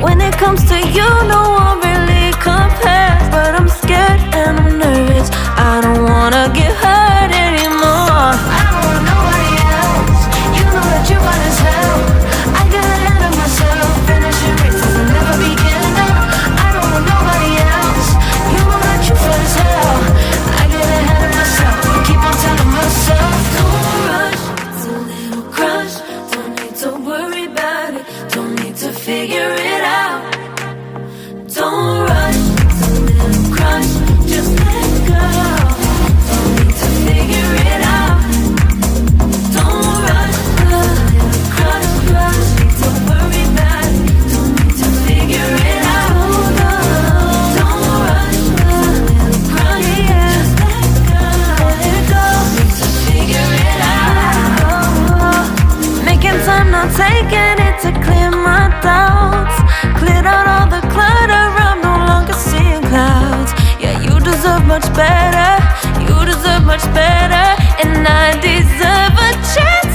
When it comes to you, no one really compares. But I'm scared and I'm nervous. I don't wanna get hurt anymore. I don't want nobody else. You know that you fine as hell. I get ahead of myself. Finishing races and never begin up. I don't want nobody else. You know that you fine as hell. I get ahead of myself. Keep on telling myself, don't rush. It's a little crush. Don't need to worry about it. Don't need to figure it out. Don't rush. It's a little crush. Just let go. Don't need to figure it out. Don't rush. A little crush, crush. Need to worry about it. Don't need to figure it out. Don't rush. A little crush. Just let go. Let go. Need to figure it out. Making time, not taking it to clear my doubts. Cleared out all the clutter. I'm no longer seeing clouds. Yeah, you deserve much better. You deserve much better. And I deserve a chance